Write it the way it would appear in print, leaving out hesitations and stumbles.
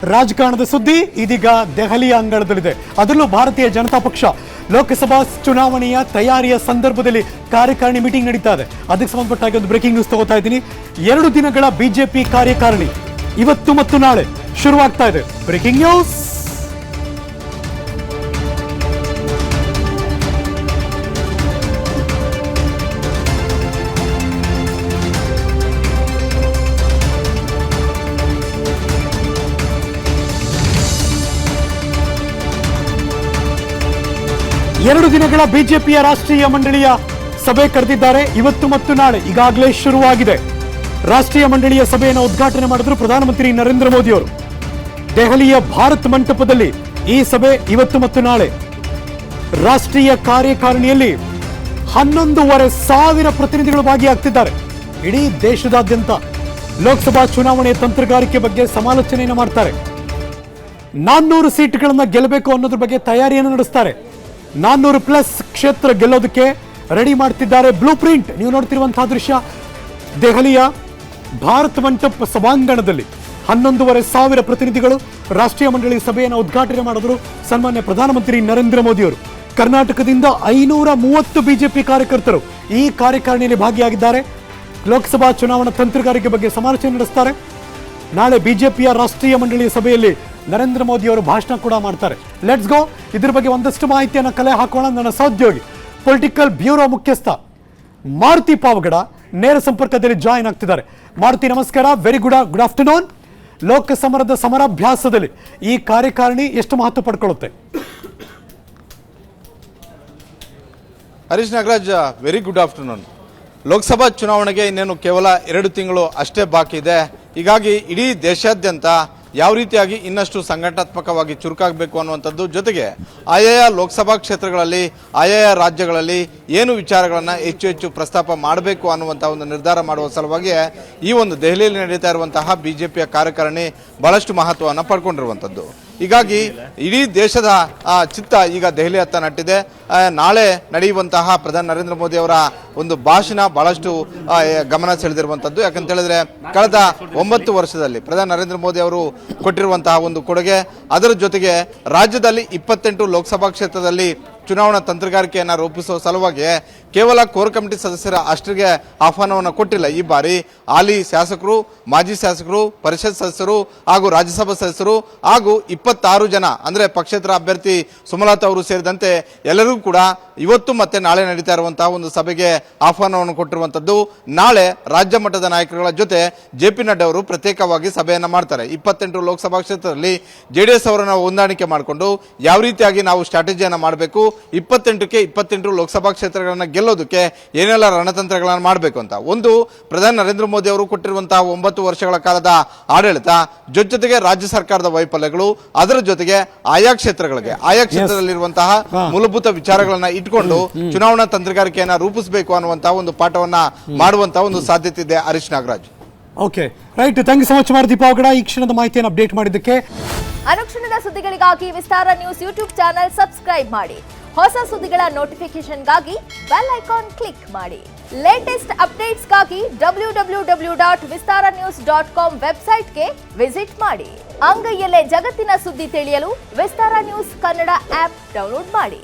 ರಾಜಕಾರಣದ ಸುದ್ದಿ ಇದೀಗ ದೆಹಲಿಯ ಅಂಗಳದಲ್ಲಿದೆ. ಅದರಲ್ಲೂ ಭಾರತೀಯ ಜನತಾ ಪಕ್ಷ ಲೋಕಸಭಾ ಚುನಾವಣೆಯ ತಯಾರಿಯ ಸಂದರ್ಭದಲ್ಲಿ ಕಾರ್ಯಕಾರಿಣಿ ಮೀಟಿಂಗ್ ನಡೀತಾ ಇದೆ. ಅದಕ್ಕೆ ಸಂಬಂಧಪಟ್ಟ ಹಾಗೆ ಒಂದು ಬ್ರೇಕಿಂಗ್ ನ್ಯೂಸ್ ತಗೋತಾ ಇದ್ದೀನಿ. 2 ದಿನಗಳ ಬಿಜೆಪಿ ಕಾರ್ಯಕಾರಿಣಿ ಇವತ್ತು ಮತ್ತು ನಾಳೆ ಶುರುವಾಗ್ತಾ ಇದೆ. Breaking news. ಎರಡು ದಿನಗಳ ಬಿಜೆಪಿಯ ರಾಷ್ಟ್ರೀಯ ಮಂಡಳಿಯ ಸಭೆ ಕರೆದಿದ್ದಾರೆ. ಇವತ್ತು ಮತ್ತು ನಾಳೆ ಈಗಾಗಲೇ ಶುರುವಾಗಿದೆ. ರಾಷ್ಟ್ರೀಯ ಮಂಡಳಿಯ ಸಭೆಯನ್ನು ಉದ್ಘಾಟನೆ ಮಾಡಿದ್ರು ಪ್ರಧಾನಮಂತ್ರಿ ನರೇಂದ್ರ ಮೋದಿ ಅವರು. ದೆಹಲಿಯ ಭಾರತ್ ಮಂಟಪದಲ್ಲಿ ಈ ಸಭೆ ಇವತ್ತು ಮತ್ತು ನಾಳೆ. ರಾಷ್ಟ್ರೀಯ ಕಾರ್ಯಕಾರಿಣಿಯಲ್ಲಿ 11,500 ಪ್ರತಿನಿಧಿಗಳು ಭಾಗಿಯಾಗ್ತಿದ್ದಾರೆ. ಇಡೀ ದೇಶದಾದ್ಯಂತ ಲೋಕಸಭಾ ಚುನಾವಣೆಯ ತಂತ್ರಗಾರಿಕೆ ಬಗ್ಗೆ ಸಮಾಲೋಚನೆಯನ್ನು ಮಾಡ್ತಾರೆ. 400 ಸೀಟ್ಗಳನ್ನು ಗೆಲ್ಲಬೇಕು ಅನ್ನೋದ್ರ ಬಗ್ಗೆ ತಯಾರಿಯನ್ನು ನಡೆಸ್ತಾರೆ. 400+ ಕ್ಷೇತ್ರ ಗೆಲ್ಲೋದಕ್ಕೆ ರೆಡಿ ಮಾಡ್ತಿದ್ದಾರೆ. ಬ್ಲೂ ಪ್ರಿಂಟ್ ನೀವು ನೋಡ್ತಿರುವಂತಹ ದೃಶ್ಯ. ದೆಹಲಿಯ ಭಾರತ್ ಮಂಟಪ ಸಭಾಂಗಣದಲ್ಲಿ 11,500 ಪ್ರತಿನಿಧಿಗಳು ರಾಷ್ಟ್ರೀಯ ಮಂಡಳಿ ಸಭೆಯನ್ನು ಉದ್ಘಾಟನೆ ಮಾಡಿದ್ರು ಸನ್ಮಾನ್ಯ ಪ್ರಧಾನಮಂತ್ರಿ ನರೇಂದ್ರ ಮೋದಿ ಅವರು. ಕರ್ನಾಟಕದಿಂದ 530 ಬಿಜೆಪಿ ಕಾರ್ಯಕರ್ತರು ಈ ಕಾರ್ಯಕಾರಿಣಿಯಲ್ಲಿ ಭಾಗಿಯಾಗಿದ್ದಾರೆ. ಲೋಕಸಭಾ ಚುನಾವಣಾ ತಂತ್ರಗಾರಿಕೆ ಬಗ್ಗೆ ಸಮಾಲೋಚನೆ ನಡೆಸ್ತಾರೆ. ನಾಳೆ ಬಿಜೆಪಿಯ ರಾಷ್ಟ್ರೀಯ ಮಂಡಳಿಯ ಸಭೆಯಲ್ಲಿ ನರೇಂದ್ರ ಮೋದಿ ಅವರು ಭಾಷಣ ಕೂಡ ಮಾಡ್ತಾರೆ. Let's go. ಇದ್ರ ಬಗ್ಗೆ ಒಂದಷ್ಟು ಮಾಹಿತಿಯನ್ನು ಕಲೆ ಹಾಕೋಣ. ನನ್ನ ಸಹೋದ್ಯೋಗಿ ಪೊಲಿಟಿಕಲ್ ಬ್ಯೂರೋ ಮುಖ್ಯಸ್ಥ ಮಾರುತಿ ಪಾವಗಡ ನೇರ ಸಂಪರ್ಕದಲ್ಲಿ ಜಾಯಿನ್ ಆಗ್ತಿದ್ದಾರೆ. ಮಾರುತಿ ನಮಸ್ಕಾರ. Very good afternoon. ಲೋಕಸಮರದ ಸಮರಾಭ್ಯಾಸದಲ್ಲಿ ಈ ಕಾರ್ಯಕಾರಿಣಿ ಎಷ್ಟು ಮಹತ್ವ ಪಡ್ಕೊಳ್ಳುತ್ತೆ? Harish Nagaraj, very good afternoon. Lok Sabha ಚುನಾವಣೆಗೆ ಇನ್ನೇನು ಕೇವಲ 2 ತಿಂಗಳು ಅಷ್ಟೇ ಬಾಕಿ ಇದೆ. ಹೀಗಾಗಿ ಇಡೀ ದೇಶಾದ್ಯಂತ ಯಾವ ರೀತಿಯಾಗಿ ಇನ್ನಷ್ಟು ಸಂಘಟನಾತ್ಮಕವಾಗಿ ಚುರುಕಾಗಬೇಕು ಅನ್ನುವಂಥದ್ದು, ಜೊತೆಗೆ ಆಯಾಯ ಲೋಕಸಭಾ ಕ್ಷೇತ್ರಗಳಲ್ಲಿ ಆಯಾಯ ರಾಜ್ಯಗಳಲ್ಲಿ ಏನು ವಿಚಾರಗಳನ್ನು ಹೆಚ್ಚು ಪ್ರಸ್ತಾಪ ಮಾಡಬೇಕು ಅನ್ನುವಂಥ ಒಂದು ನಿರ್ಧಾರ ಮಾಡುವ ಸಲುವಾಗಿ ಈ ಒಂದು ದೆಹಲಿಯಲ್ಲಿ ನಡೀತಾ ಇರುವಂತಹ ಬಿಜೆಪಿಯ ಕಾರ್ಯಕಾರಿಣಿ ಬಹಳಷ್ಟು ಮಹತ್ವವನ್ನು ಪಡ್ಕೊಂಡಿರುವಂಥದ್ದು. ಹೀಗಾಗಿ ಇಡೀ ದೇಶದ ಚಿತ್ತ ಈಗ ದೆಹಲಿ ಹತ್ತ ನಟ್ಟಿದೆ. ನಾಳೆ ನಡೆಯುವಂತಹ ಪ್ರಧಾನಿ ನರೇಂದ್ರ ಮೋದಿ ಅವರ ಒಂದು ಭಾಷಣ ಬಹಳಷ್ಟು ಗಮನ ಸೆಳೆದಿರುವಂಥದ್ದು. ಯಾಕಂತ ಹೇಳಿದ್ರೆ ಕಳೆದ 9 ವರ್ಷದಲ್ಲಿ ಪ್ರಧಾನಿ ನರೇಂದ್ರ ಮೋದಿ ಅವರು ಕೊಟ್ಟಿರುವಂತಹ ಒಂದು ಕೊಡುಗೆ, ಅದರ ಜೊತೆಗೆ ರಾಜ್ಯದಲ್ಲಿ 28 ಲೋಕಸಭಾ ಕ್ಷೇತ್ರದಲ್ಲಿ ಚುನಾವಣಾ ತಂತ್ರಗಾರಿಕೆಯನ್ನು ರೂಪಿಸುವ ಸಲುವಾಗಿ ಕೇವಲ ಕೋರ್ ಕಮಿಟಿ ಸದಸ್ಯರ ಅಷ್ಟರಿಗೆ ಆಹ್ವಾನವನ್ನು ಕೊಟ್ಟಿಲ್ಲ. ಈ ಬಾರಿ ಹಾಲಿ ಶಾಸಕರು, ಮಾಜಿ ಶಾಸಕರು, ಪರಿಷತ್ ಸದಸ್ಯರು ಹಾಗೂ ರಾಜ್ಯಸಭಾ ಸದಸ್ಯರು ಹಾಗೂ 26 ಜನ ಅಂದರೆ ಪಕ್ಷೇತರ ಅಭ್ಯರ್ಥಿ ಸುಮಲತಾ ಅವರು ಸೇರಿದಂತೆ ಎಲ್ಲರಿಗೂ ಕೂಡ ಇವತ್ತು ಮತ್ತೆ ನಾಳೆ ನಡೀತಾ ಇರುವಂತಹ ಒಂದು ಸಭೆಗೆ ಆಹ್ವಾನವನ್ನು ಕೊಟ್ಟಿರುವಂಥದ್ದು. ನಾಳೆ ರಾಜ್ಯ ಮಟ್ಟದ ನಾಯಕರುಗಳ ಜೊತೆ JP ನಡ್ಡಾ ಅವರು ಪ್ರತ್ಯೇಕವಾಗಿ ಸಭೆಯನ್ನು ಮಾಡ್ತಾರೆ. 28 ಲೋಕಸಭಾ ಕ್ಷೇತ್ರದಲ್ಲಿ JDS ಅವರನ್ನು ಹೊಂದಾಣಿಕೆ ಮಾಡಿಕೊಂಡು ಯಾವ ರೀತಿಯಾಗಿ ನಾವು ಸ್ಟ್ರಾಟಜಿಯನ್ನು ಮಾಡಬೇಕು, 28ಕ್ಕೆ 28 ಲೋಕಸಭಾ ಕ್ಷೇತ್ರಗಳನ್ನು ಗೆಲ್ಲೋದಕ್ಕೆ ಏನೆಲ್ಲ ರಣತಂತ್ರಗಳನ್ನು ಮಾಡಬೇಕು ಅಂತ ಒಂದು ಪ್ರಧಾನಿ ನರೇಂದ್ರ ಮೋದಿ ಅವರು ಕೊಟ್ಟಿರುವಂತಹ 9 ವರ್ಷಗಳ ಕಾಲದ ಆಡಳಿತ, ಜೊತೆಗೆ ರಾಜ್ಯ ಸರ್ಕಾರದ ವೈಫಲ್ಯಗಳು, ಅದರ ಜೊತೆಗೆ ಆಯಾ ಕ್ಷೇತ್ರದಲ್ಲಿರುವಂತಹ ಮೂಲಭೂತ ವಿಚಾರಗಳನ್ನ ಇಟ್ಕೊಂಡು ಚುನಾವಣಾ ತಂತ್ರಗಾರಿಕೆಯನ್ನ ರೂಪಿಸಬೇಕು ಅನ್ನುವಂತಹ ಒಂದು ಪಾಠವನ್ನ ಮಾಡುವಂತಹ ಒಂದು ಸಾಧ್ಯತೆ ಇದೆ. Harish Nagaraj. Okay, right. Thank you so much Maruti Pavagada ಈ ಕ್ಷಣದ ಮಾಹಿತಿಯನ್ನು ಅಪ್ಡೇಟ್ ಮಾಡಿದ್ದಕ್ಕೆ. ಅನುಕ್ಷಣದ ಸುದ್ದಿಗಳಿಗಾಗಿ Vistara news YouTube channel subscribe ಮಾಡಿ. ಹೊಸ ಸುದ್ದಿಗಳ ನೋಟಿಫಿಕೇಶನ್ಗಾಗಿ ಬೆಲ್ ಐಕಾನ್ ಕ್ಲಿಕ್ ಮಾಡಿ. ಲೇಟೆಸ್ಟ್ ಅಪ್ಡೇಟ್ಸ್ಗಾಗಿ www.vistaranews.com ವೆಬ್ಸೈಟ್ಗೆ ವಿಸಿಟ್ ಮಾಡಿ. ಅಂಗೈಯಲ್ಲೇ ಜಗತ್ತಿನ ಸುದ್ದಿ ತಿಳಿಯಲು Vistara news Kannada app download ಮಾಡಿ.